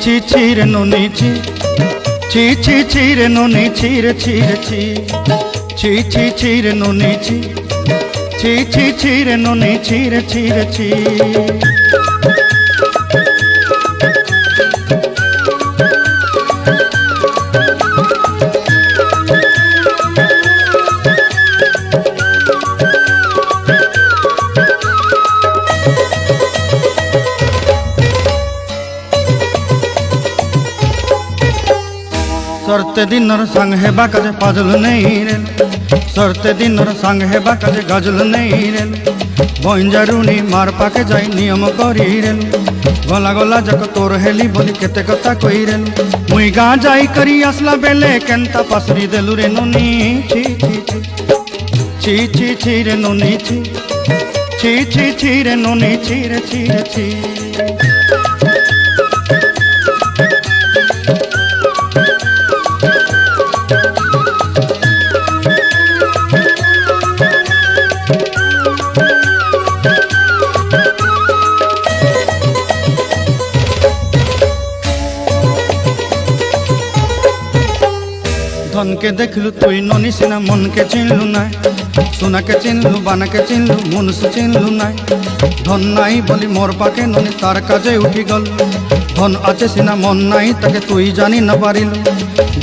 ছি ছি রে ননি ছি ছি ছি ছি রে ননি ছি রে ছি রে ছি ছি ছি ছি রে ননি ছি ছি ছি ছি রে ননি ছি রে ছি রে ছি सरते दिनर संग हेबा काजे पाजल नहीं रे सरते दिनर संग हेबा काजे गजल नहीं रे बंजारुनी मार पाके जाई नियम करी रे गला गला जक तोर हेली बोली केते कथा कही रे मुई गाँ जाई करी आसला बेले केंता पासरी देलु रे नोनी छी छी छी छी छी छी रे नोनी छी छी छी छी रे नोनी छी रे छी रे छी धन के देखलु तुई ननी सिना मन के चिन्हलु ना सोना के चिन्हलु बाना के चिन्हलु मनुष्य चिन्हलु ना धन नाई बोली मोर पाके ननी तार काजे उठी गल धन आचे सिना मन नाई ताके तुई जानी न पारिलु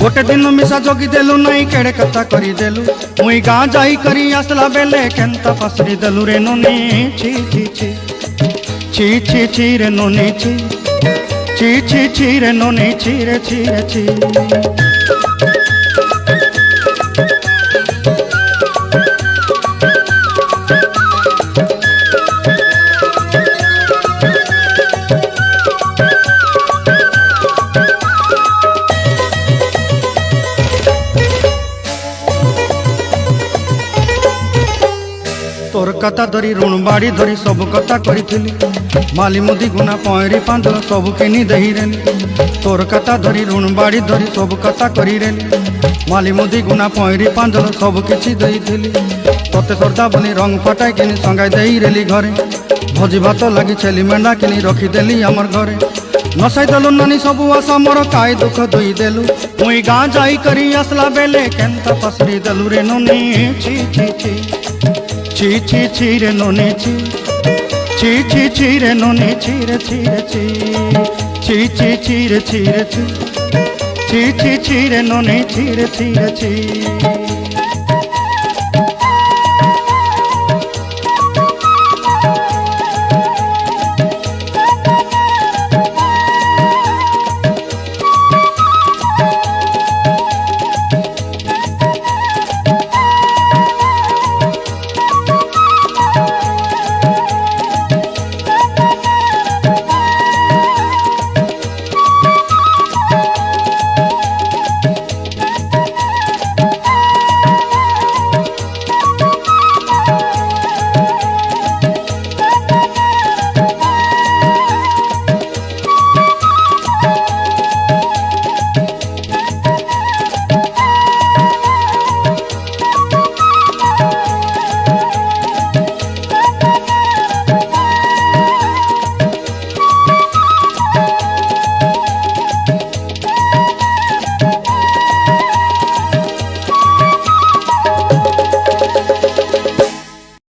गोटे दिन मिसा जोगी देलु नाई केड़े कथा करी देलु मुई गाँ जाई करी आसला बेले केंता पासरी देलु रे ननी छी छी छी छी छी छी रे ननी छी छी छी छी रे ननी छी रे छी रे छी तोर कथा धरी ऋण बाड़ी धरी सब कथा करी माली मुदी गुना पहरी पांदल सब किनी दही रेली तोर कथा धरी ऋण बाड़ी धरी सब कथा करी रेली माली मुदी गुना पहरी पांदल सब किछि दही तोते सरदा बोली रंग फटाई किनी संगाई दही रेली घरे भोजी भात लगी छेली मेंढा किनी रखी देली हमर घरे नसाई देलु नानी सब आशा मोर काय दुख दुई देलु मुई गाँ जाई करी आसला बेले केंता पसरी देलु रे नोनी छी छी छी छी छी छी रे नोनी छी छी छी छी रे नोनी छी रे छी रे छी छी छी छी रे छी रे छी छी छी छी रे नोनी छी रे छी रे छी।